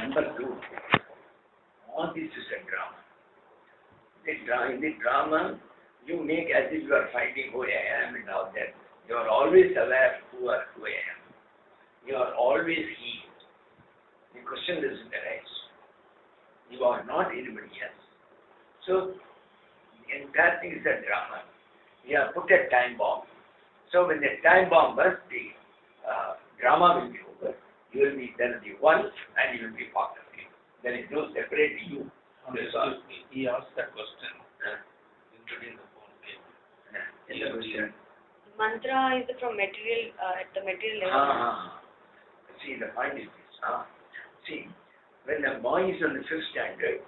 Number two, all this is a drama. In the drama, you make as if you are fighting who I am and all that. You are always aware who I am. You are always he. The question doesn't arise. You are not anybody else. So, the entire thing is a drama. We have put a time bomb. So, when the time bomb bursts, the drama will be over. You will be then the one and you will be part of it. There is no separate you. Excuse me, he asked that question, including the phone game. The question. Mantra is from material, at the material level. See, the point is this. See, when the boy is on the sixth standard,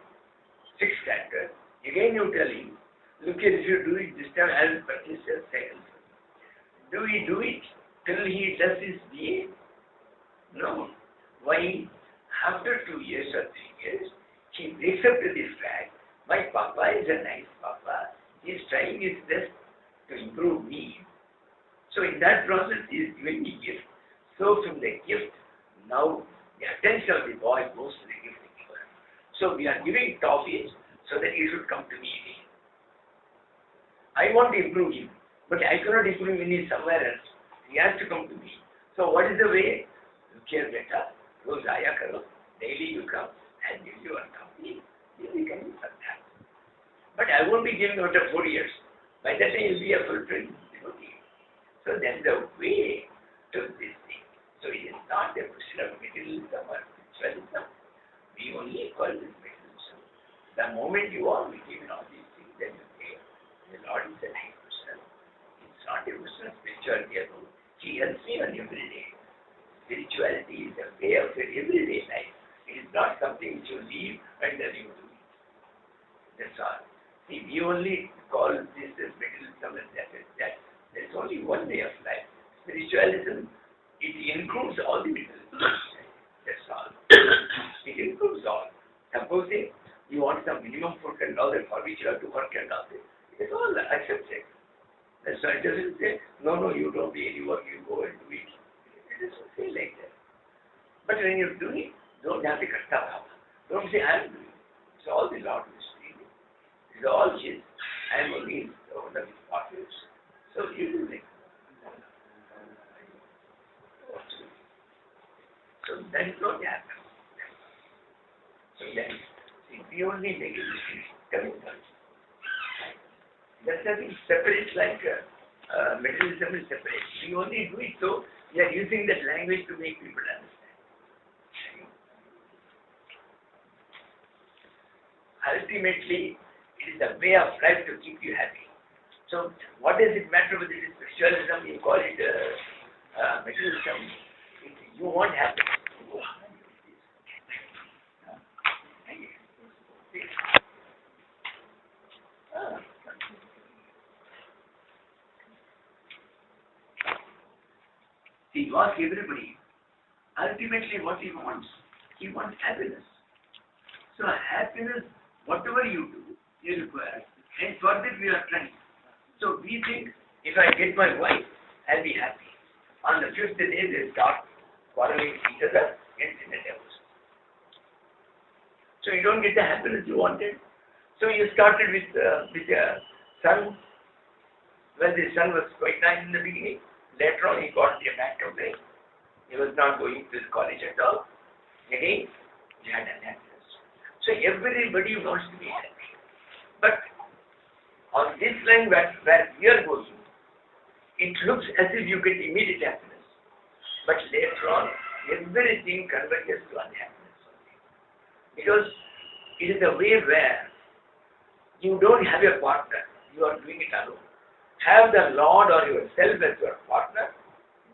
again you tell him, look here, if you do it this time, I will purchase a cycle. Do we do it till he does his BA? No. Why? After 2 years or 3 years, he wakes up to this fact, my papa is a nice papa. He is trying his best to improve me. So in that process, he is giving me gift. So from the gift, now the attention of the boy goes to the gift giver. So we are giving toffees so that he should come to me again. I want to improve him, but I cannot improve him when he is somewhere else. He has to come to me. So what is the way? Look here, beta. Roz aaya karo. Daily you come and give your company. You will become fantastic. But I won't be giving after 4 years. By that time, you'll be a fulfilled devotee. So that's the way to this thing. So it is not a question of materialism or spiritualism. We only call this materialism. The moment you are given all these things, then you say, the Lord is a nice person. It's not a question of spirituality alone. He helps me on every day. Spirituality is a way of your everyday life. It is not something which you leave and then you do it. That's all. See, we only call this as materialism and that is that. There's only one way of life. Spiritualism, it includes all the materialism. That's all. It includes all. Supposing you want some minimum food and all that for which you have to work and all that. It's all accepted. That's why it doesn't say, no, you don't do any work, you go and do it. It doesn't say like that. But when you're doing it, don't have the karta bhava. Don't say, I am doing it. It's all the Lord who is doing it. It's all His. I am only one of His partners. So you do it. So that is not happening. So then, see, we only make it coming down. That's nothing separate like materialism is separate. We only do it so we are using that language to make people understand. Ultimately, it is a way of life to keep you happy. So, what does it matter whether it is spiritualism, you call it materialism? You want happiness. See, you ask everybody, ultimately what he wants happiness. So happiness, whatever you do, you require. And for that we are trying. So we think, if I get my wife, I'll be happy. On the 5th day, they start quarreling with each other and in a divorce. So you don't get the happiness you wanted. So you started with a son. Well, the son was quite nice in the beginning. Later on, he got the back of it. He was not going to college at all. Again, he had unhappiness. So everybody wants to be happy. But on this line where we are going, it looks as if you get immediate happiness. But later on, everything converges to unhappiness. Because it is a way where you don't have a partner. You are doing it alone. Have the Lord or yourself as your partner.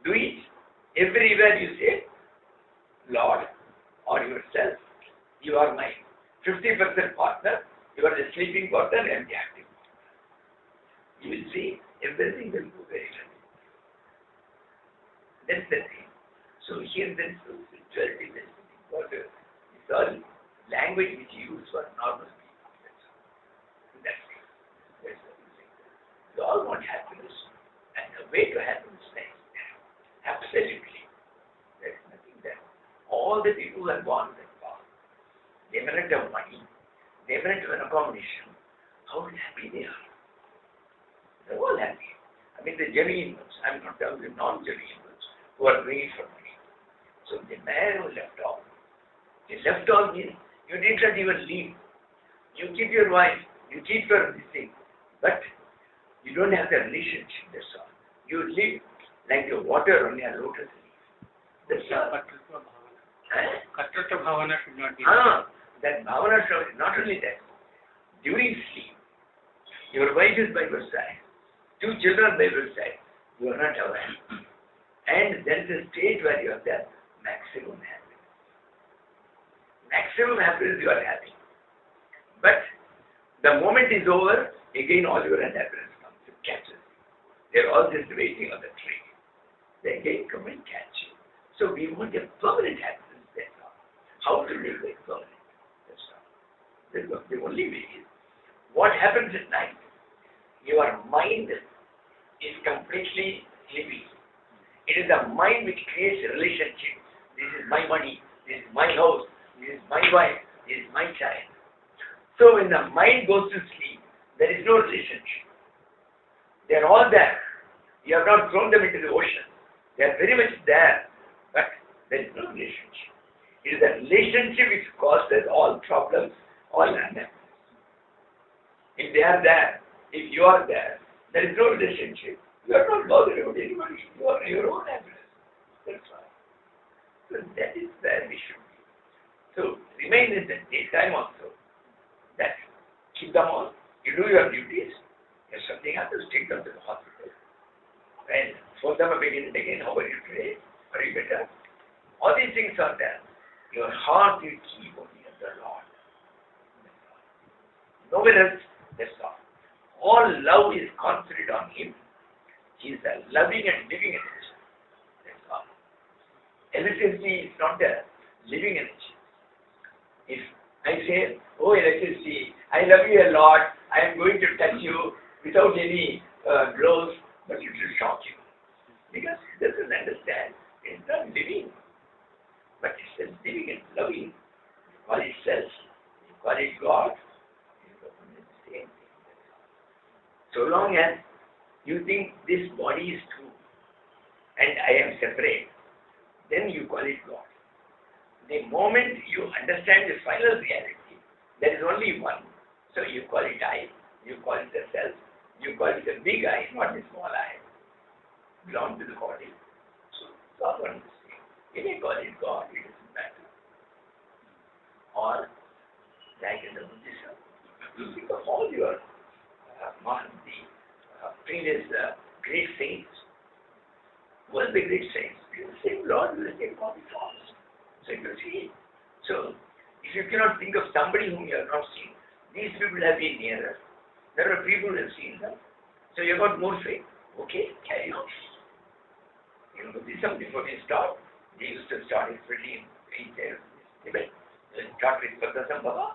Do it. Everywhere you say, Lord or yourself, you are my 50% partner. You are the sleeping partner and the active partner. You will see everything will go very well. That's the thing. So here there is no spirituality, there is nothing further. It's all language which you use for normal people. That's it. That's it. We all want happiness, and the way to happiness is there. Absolutely. There is nothing there. All the people who are born with that path, they may not have money, they may not have an accommodation. How happy they are. They're all happy. I mean, the genuine ones. I'm not talking the non-genuine ones who are doing it for money. So the man who left all. He left all means you did not even leave. You keep your wife, you keep your this thing, but you don't have the relationship, that's all. You live like the water on your lotus leaf. That's all. Katrata bhavana should not be. That bhavana should, not only that, during sleep, your wife is by your side, 2 children by your side, you are not aware. And there is a state where you have the maximum happiness. Maximum happiness you are having. But the moment is over, again all your unhappiness comes and catches you. They're all just waiting on the tree. They again come and catch you. So we want a permanent happiness, that's all. How to live like permanent? That's all. The only way is, what happens at night? Your mind is completely living. It is the mind which creates a relationship. This is my money, this is my house, this is my wife, this is my child. So when the mind goes to sleep, there is no relationship. They are all there. You have not thrown them into the ocean. They are very much there, but there is no relationship. It is the relationship which causes all problems, all unhappiness. If they are there, if you are there, there is no relationship. You are not bothered about anybody. You are your own happiness. That's why. So that is where we should be. So remain in the daytime also. That keep them on. You do your duties. If something happens, take them to the hospital. And phone them up again and again. How are you today? Are you better? All these things are there. Your heart will keep only on the Lord. Nowhere else. That's all. All love is concentrated on Him. He is a loving and living energy. That's all. Electricity is not a living energy. If I say, oh electricity, I love you a lot, I am going to touch you without any blows, but it will shock you. Because it doesn't understand. It's not living. But it's a living and loving. You call it self, you call it God, it's the same thing. So long as you think this body is true and I am separate, then you call it God. The moment you understand the final reality, there is only one. So you call it I, you call it the self, you call it the big I, not the small I. Belong to the body. So God wants to say, you may call it God, it doesn't matter. Or, like in the Buddhism, you think of all your previous great saints. Who are the great saints? The same Lord will take body forms. So you can see. So if you cannot think of somebody whom you have not seen, these people have been nearer. There are people who have seen them. So you have got more faith. Okay, carry on. In Buddhism, before we start, they used to start it pretty in their Tibet. They start with Satsang Baba,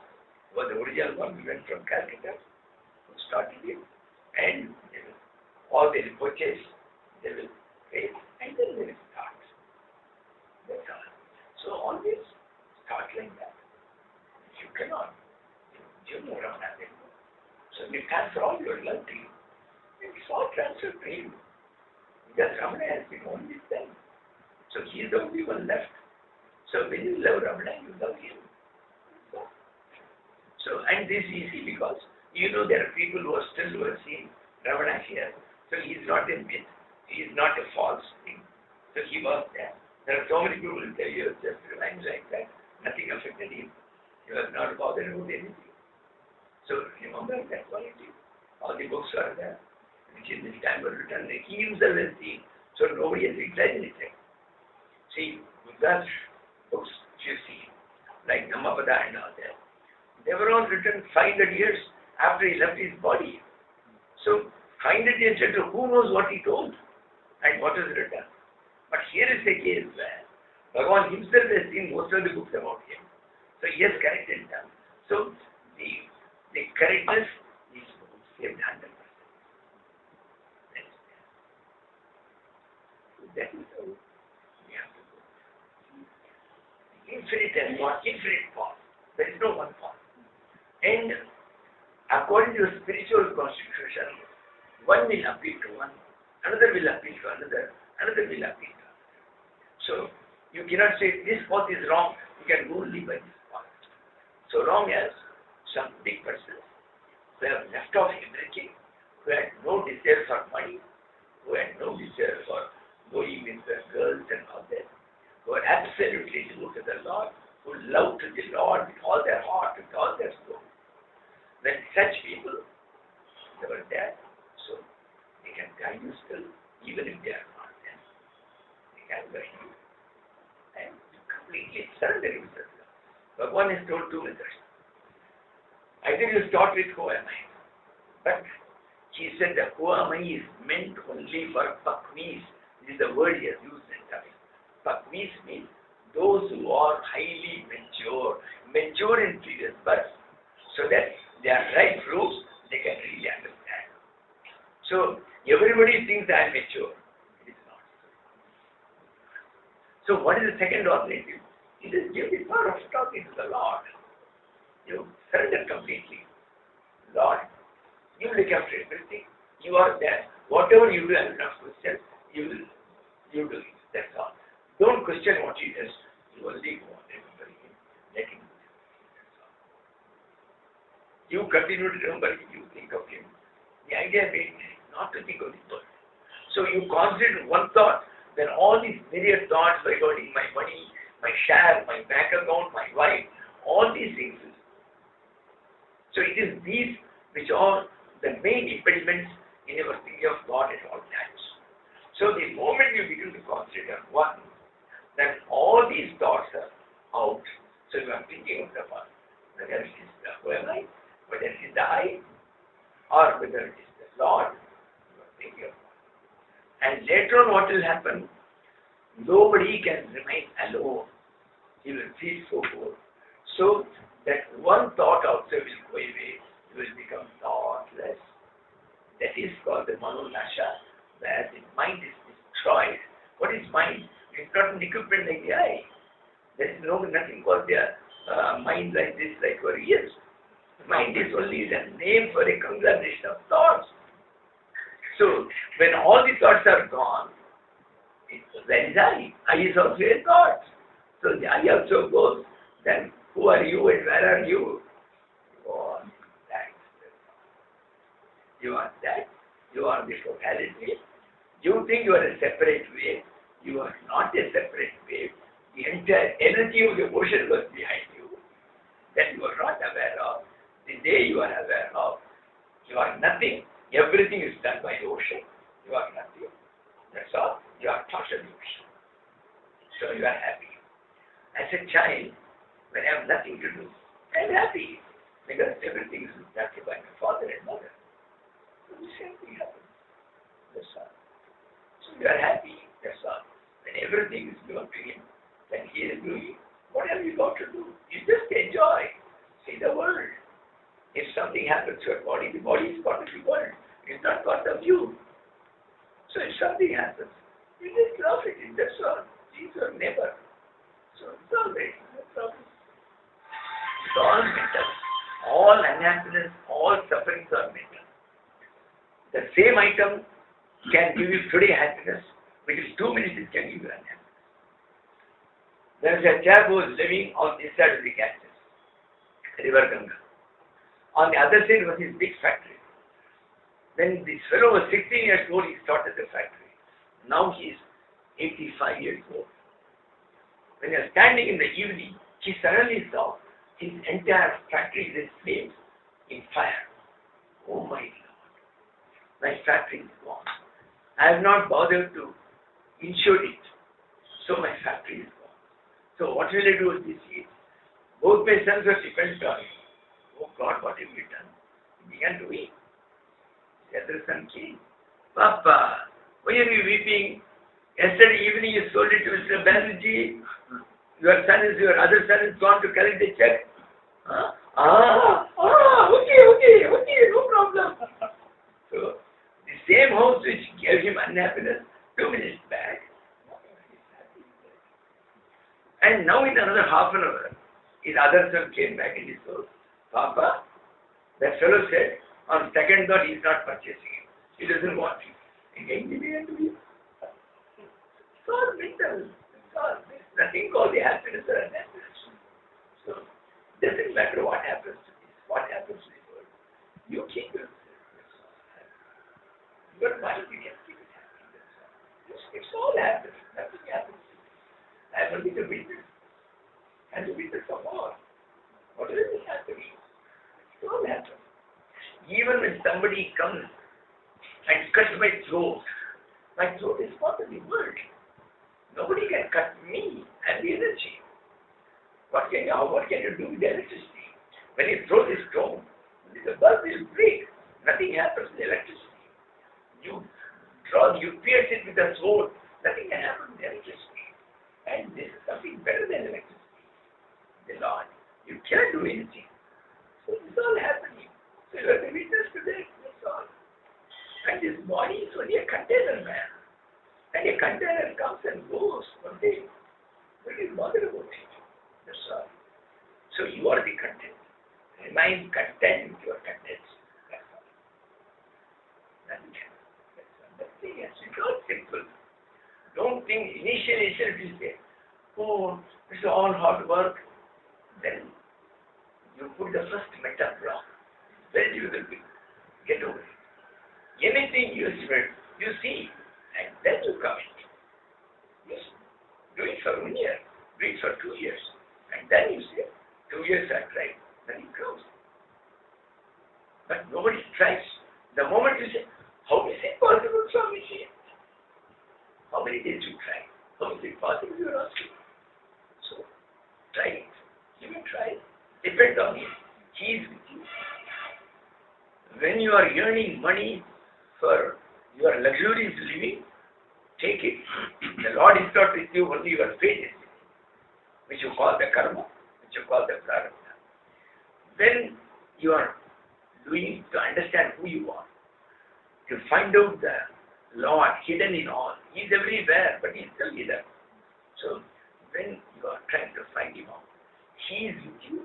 who was the original one. We went from Calcutta, who started it. And they will, all they will purchase, they will pay, and then they will start. That's all. So always start like that. If you cannot, you know Ramana. So we transfer all your love to you. It's all transferred to him. Because Ramana has been only then. So he is the only one left. So when you love Ramana, you love him. So, and this is easy because you know there are people who are still seeing Ramana here. So he is not a myth. He is not a false thing. So he was there. There are so many people who tell you just remains like that. Nothing affected him. He was not bothered about anything. So remember that quality. All the books are there, which in this time were written. He himself has seen. So nobody has exaggerated. See, Buddha's books you see, like Dhammapada and all that, they were all written 500 years after he left his body. So 500 years later, who knows what he told and what is written. But here is the case where Bhagavan himself has seen most of the books about him. So he has corrected them. So the correctness is saved 100%. That is how we have to go. Infinite and not infinite form. There is no one path. And according to spiritual constitution, one will appeal to one, another will appeal to another, another will appeal to another. So you cannot say this path is wrong, you can go only by this path. So long as some big persons who have left off everything, who had no desire for money, who had no desire for going with the girls and all that, who are absolutely devoted to the Lord, who love to the Lord with all their heart, with all their soul. When such people, they were there, so they can guide you still, even if they are not there. They can guide you and completely surrender yourself. Bhagavan has told two methods. Either you start with who am I, but he said that who am I is meant only for Pakmis. This is the word he has used in Tamil. Pakmis means those who are highly mature in previous birth, so that they are right fruits, they can really understand. So everybody thinks I am mature. It is not. So what is the second alternative? It is give the power of talking to the Lord. You surrender completely. Lord, you look after everything. You are there. Whatever you do, I will not question. You do it. That's all. Don't question what he does. You only go on remember him. Let him do it. That's all. You continue to remember him. You think of him. The idea being not to think of the world. So you concentrate one thought, then all these myriad thoughts regarding my money, my share, my bank account, my wife, all these things. So it is these which are the main impediments in your thinking of God at all times. So the moment you begin to consider one, then all these thoughts are out. So you are thinking of the one, whether it is the who am I, whether it is the I, or whether it is the Lord, you are thinking of one. And later on what will happen? Nobody can remain alone. He will feel so bored. So that one thought also will go away. You will become thoughtless. That is called the manonasha, where the mind is destroyed. What is mind? It is not an equipment like the eye. There is nothing called the mind like this, like your ears. Mind is only the name for a conglomeration of thoughts. So when all the thoughts are gone, where is I? I is also a thought. So the I also goes. Then who are you and where are you? You are that. You are that. You are the totality. You think you are a separate wave. You are not a separate wave. The entire energy of the ocean was behind you. That you are not aware of. The day you are aware of, you are nothing. Everything is done by the ocean. You are nothing. That's all. You are total ocean. So you are happy. As a child, when I have nothing to do, I am happy because everything is looked after by my father and mother. So the same thing happens. That's all. So you are happy. That's all. When everything is given to him, then he is doing whatever you got to do. You just enjoy. See the world. If something happens to your body, the body is part of the world. It's not part of you. So if something happens, you just laugh at it. That's all. He's your neighbor. So it's all right. No problem. It's all mental. All unhappiness, all sufferings are mental. The same item can give you today happiness, but in 2 minutes it can give you unhappiness. There is a chap who was living on this side of the Ganges, River Ganga. On the other side was his big factory. When this fellow was 16 years old, he started the factory. Now he is 85 years old. When he was standing in the evening, he suddenly saw his entire factory is in flames, in fire. Oh my Lord, my factory is gone. I have not bothered to insure it, so my factory is gone. So what will I do with this year? Both my sons were dependent on me. Oh God, what have you done? He began to weep. The other son came. Papa, why are you weeping? Yesterday evening you sold it to Mr. Banerjee. Your other son is gone to collect the check. Okay, no problem. So, the same house which gave him unhappiness 2 minutes back, and now in another half an hour, His other son came back in his soul. Papa, that fellow said, on second thought, he is not purchasing it. He doesn't want it. Again, he began to be. It's all mental. It's all, there's nothing called the happiness or unhappiness. So, it doesn't matter what happens to this, what happens to the world. You keep yourself. Your mind, you can keep it happy. It's all happens. Nothing happens. I am only the witness. And the witness of all. Whatever is happening, it all happens. Even when somebody comes and cuts my throat is part of the world. Nobody can cut me and the energy. What can you do with the electricity? When your throat is torn, the bulb will break. Nothing happens with electricity. You pierce it with a sword, nothing can happen with electricity. And this is something better than electricity. The Lord, you can't do anything. So this is all happening. So you are the witness to that, that's all. And this body is only a container, man. And a container comes and goes one day. What is bother about it? That's all. So you are the content. Remain content with your content. That's all. Nothing else. It's all simple. Don't think initially you say, oh, it's all hard work. Then you put the first mental block. Then you will get over it. Anything you see, and then you come in. Yes. Do it for 1 year, do it for 2 years, and then you say, 2 years I tried, then it comes. But nobody tries. The moment you say, how is it possible, Swami? How many days you try? How is it possible, you are asking? So, try it. Give it a try. Depend on Him. He is with you. When you are earning money for your luxurious living, take it. The Lord is not with you, only your faith is with you, which you call the karma, which you call the prarabdha. Then you are doing to understand who you are. To find out the Lord hidden in all. He is everywhere, but He is still hidden. So, when you are trying to find Him out, He is with you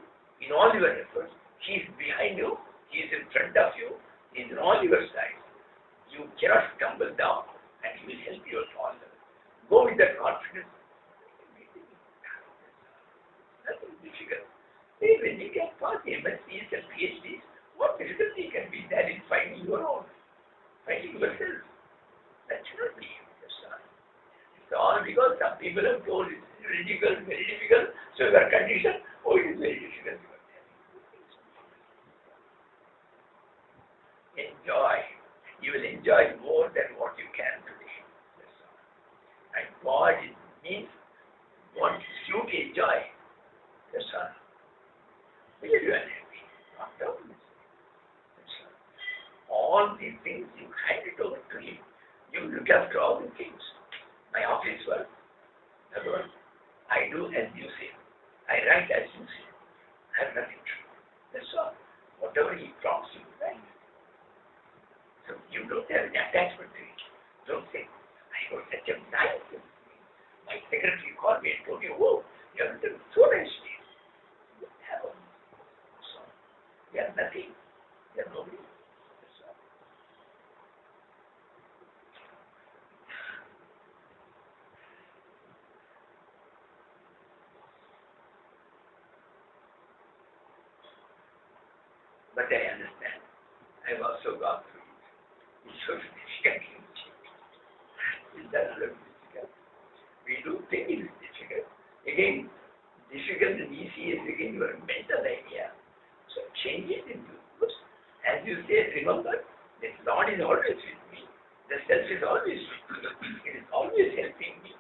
in all your efforts. He is behind you. He is in front of you. He is on all your sides. You cannot stumble down, and He will help you at all levels. Go with that confidence. Nothing difficult. When you can pass MSCs and PhDs, what difficulty can be there in finding your own? Finding yourself. That should not be. It's all because some people have told it's very difficult, so your condition, oh, it is very difficult. Enjoy. You will enjoy more than what you can today. That's all. And God means wants you to enjoy. That's all. Will you are happy? Not down. All these things you hand it over to Him. You look after all the things. My office work, I do as you say. I write as you say. I have nothing to do. That's all. Whatever He prompts you, write. So you don't have any attachment to it. Don't say, I got such a nice thing. My secretary called me and told me, oh, you have done so nicely. You have a so you have nothing. You have nobody. But I understand. I've also gone through it. It's so difficult. It's not difficult. We do think it is difficult. Again, difficult and easy is again your mental idea. So change it into good. As you say, remember, the Lord is always with me. The self is always with me. It is always helping me.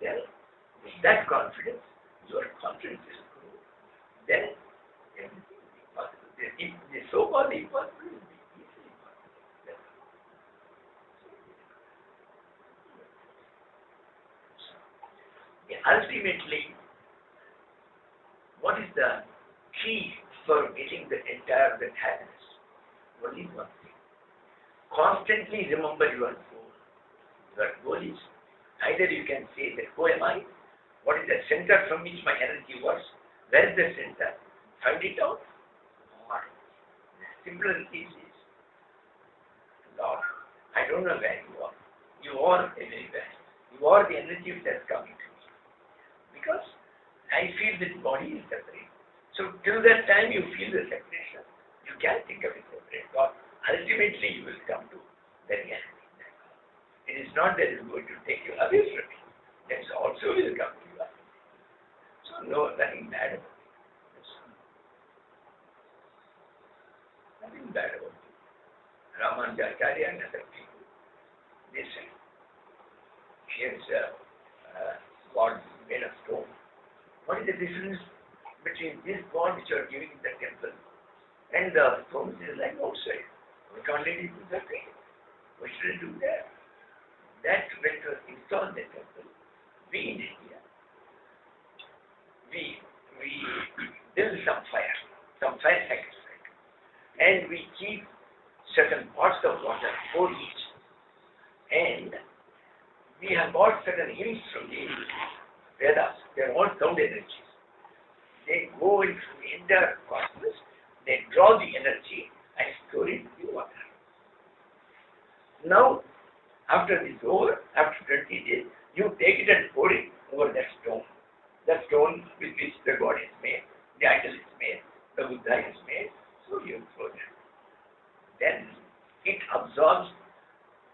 Then, with that confidence, your confidence is good. Then, everything. The so-called impossible will be easily possible. Ultimately, what is the key for getting the entire happiness? Only one thing. Constantly remember your goal. Your goal is either you can say that who am I? What is the center from which my energy works? Where is the center? Find it out. Or the simpler case is, Lord, I don't know where you are. You are everywhere. You are the energy that's coming to me. Because I feel this body is separate. So till that time you feel the separation. You can't think of it separate. God, ultimately you will come to the reality. It is not that it is going to take you away from it. That also will come to you. So no, nothing bad about it. Nothing bad about it. Ramanujacharya and other people, they say, here's God made of stone. What is the difference between this God which you are giving in the temple and the stone which is like outside? We can't let it do that way. What should I do there? That when to install the temple, we in India, we build some fire sacrifice, and we keep certain pots of water for each, and we have got certain hymns from the Vedas. They are all sound energies. They go into the entire cosmos, they draw the energy and store it in water. Now, after this is over, after 20 days, you take it and pour it over that stone. The stone with which the God is made, the idol is made, the Buddha is made, so you throw that. Then it absorbs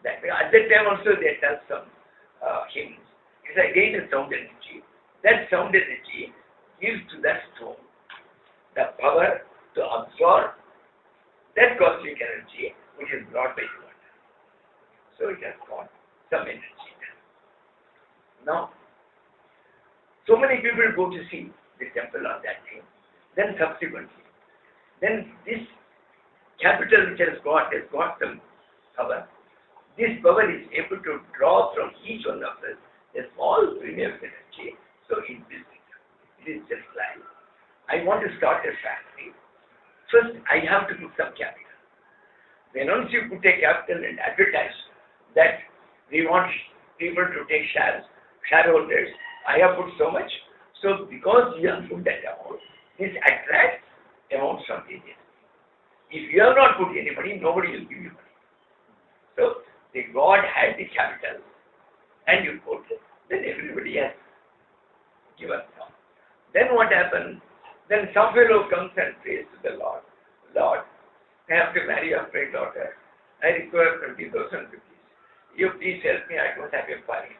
that. At that time also they tell some hymns. It's again a sound energy. That sound energy gives to that stone the power to absorb that cosmic energy which is brought by water. So it has got some energy there. Now, so many people go to see the temple on that day. Then subsequently, then this capital which has got some power. This power is able to draw from each one of us a small premium energy. So in this it is just like, I want to start a factory. First, I have to put some capital. Then once you put a capital and advertise that we want people to take shareholders, I have put so much. So because you have put that amount, this attracts amounts from the agency. If you have not put any money, nobody will give you money. So the God had the capital and you put it, then everybody has given some. Then what happens? Then some fellow comes and prays to the Lord. Lord, I have to marry a my daughter. I require 20,000 rupees. You please help me, I don't have a money.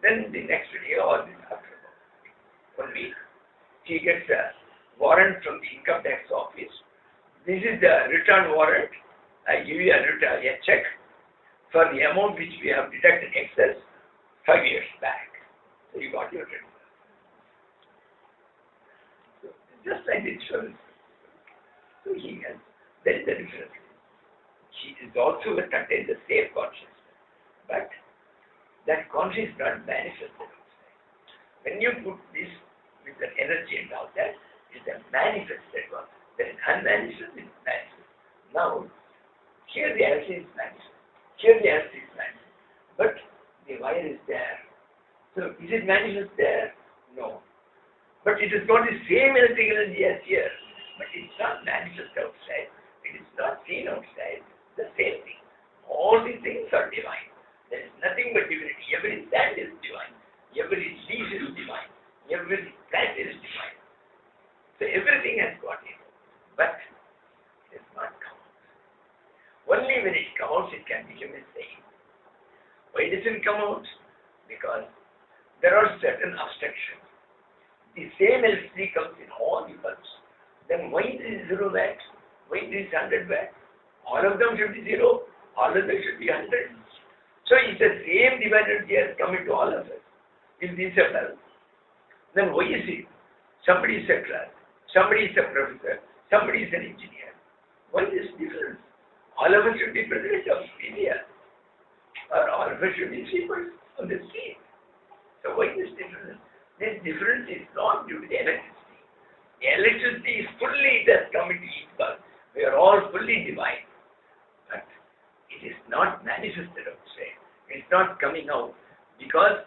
Then the next day or after 1 week, he gets a warrant from the income tax office. This is the return warrant. I give you a check for the amount which we have deducted excess 5 years back. So you got your return. So just like the insurance. So there is a difference. He is also contains the same consciousness. But that consciousness is not manifested outside. When you put this with the energy and all that, it's a manifested one. Then unmanifested is manifest. Now, here the energy is manifest. Here the energy is manifest. But the wire is there. So is it manifest there? No. But it has got the same electric energy as here. But it's not manifest outside. It is not seen outside. The same thing. All these things are divine. There is nothing but divinity. Every plant is divine. Every leaf is divine. Every plant is divine. So everything has got it. But it has not come out. Only when it comes out, it can become a saying. Why doesn't it come out? Because there are certain obstructions. The same electricity comes in all the bulbs. Then why this is 0 watt? Why this is 100 watt? All of them should be 0. All of them should be 100. So if the same divine energy has come into all of us, if these are done, then why is it? Somebody is a clerk, somebody is a professor, somebody is an engineer. Why is difference? All of us should be president of India, or all of us should be sweepers on the street. So why this difference? This difference is not due to the electricity. The electricity is fully, it has come into each bulb. We are all fully divine. But it is not manifested outside. It's not coming out because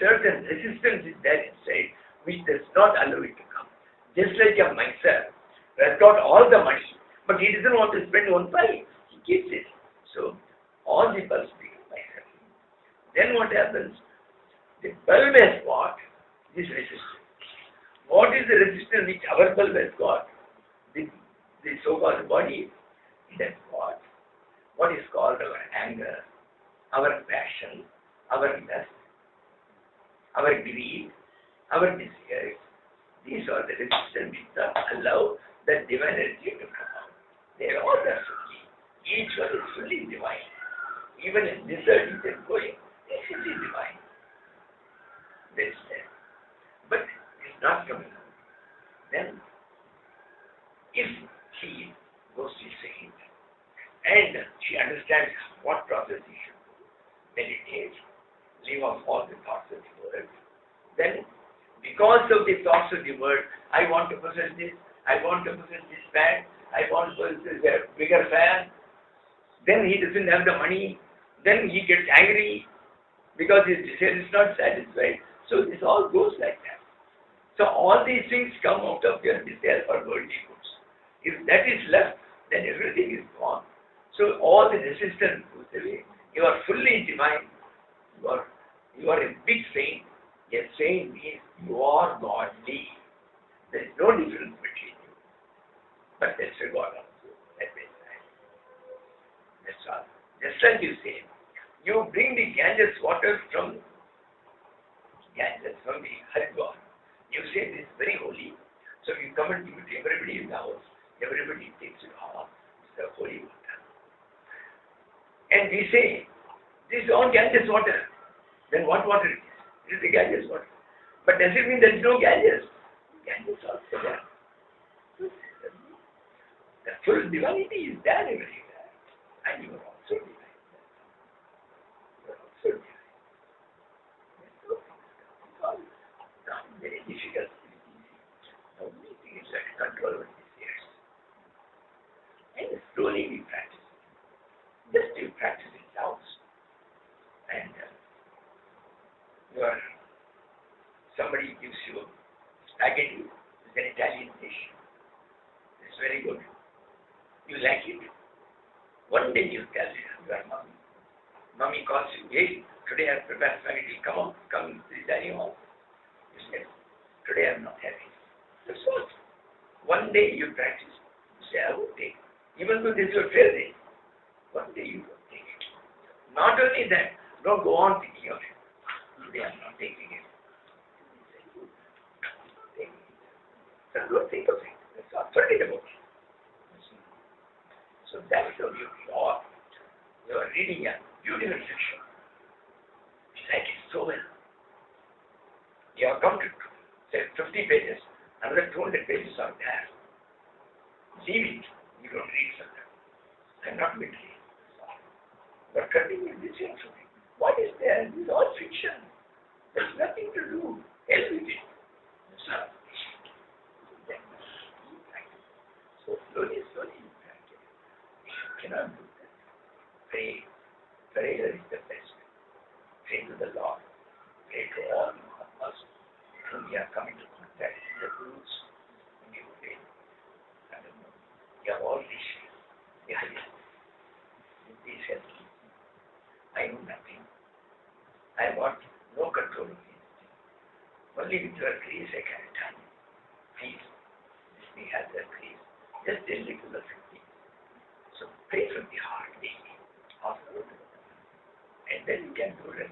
certain resistance is there inside which does not allow it to come. Just like a miser has got all the money, but he doesn't want to spend 1 5. He keeps it. So all the bulbs become miser. Then what happens? The bulb has got this resistance. What is the resistance which our bulb has got? The so-called body, it has got what is called our anger, our passion, our lust, our greed, our desires. These are the resistance which allow the divine energy to come out. They are all there fully. Each one is fully divine. Even a lizard is going, it's fully divine. That's there. But it's not coming out. Then, if she goes to saint and she understands what process she should do, meditate, leave off all the thoughts of the world, then because of the thoughts of the world, I want to possess this, I want to possess this fan, I want to possess a bigger fan, then he doesn't have the money, then he gets angry because his desire is not satisfied. So this all goes like that. So all these things come out of your desire for worldly goods. If that is left, then everything is gone. So all the resistance goes away. You are fully divine. You are a big saint. A saint means you are godly. There is no difference between you. But that's a God also. That's all. Just like you say, you bring the Ganges water from the Haridwar. You say this is very holy. So you come and give it to everybody in the house. Everybody takes it off. It's the holy water. And we say, this is all Ganges water. Then what water it is? It is the Ganges water. But does it mean there is no Ganges? Ganges also there. The full divinity is there everywhere. And you are also divine. You are also divine. Not very difficult. The only thing is that control over these years. And slowly we practice it. Just you practice it out. And somebody gives you spaghetti, it's an Italian dish. It's very good. You like it. One day you tell your mommy. Mommy calls you, hey, today I have prepared spaghetti. Come to the dining hall. You say, today I am not having it. That's all. One day you practice. You say, I will take it. Even though this is your favorite, one day you will take it. Not only that, don't go on thinking of it. Today I am not taking it. So don't think of it. That's all. Forget about it. So that's how you are. You are reading a beautiful fiction. You like it so well. You have come to say 50 pages, another 200 pages are there. Leave it. You don't read something. I'm not going to read. But continue this information. What is there? This is all fiction. There's nothing to do. Hell with it. That's all. So slowly you practice. You cannot do that. Pray. Prayer is the best. Pray to the Lord. Pray to all of us whom we are coming to contact with the gurus. And you pray. I don't know. You have all these things. Yeah. Please help me. I know nothing. I want no control of anything. Only with your grace I can turn. Please. Let me have that grace. Just a little of it. So pray from the heart daily. And then you can do it.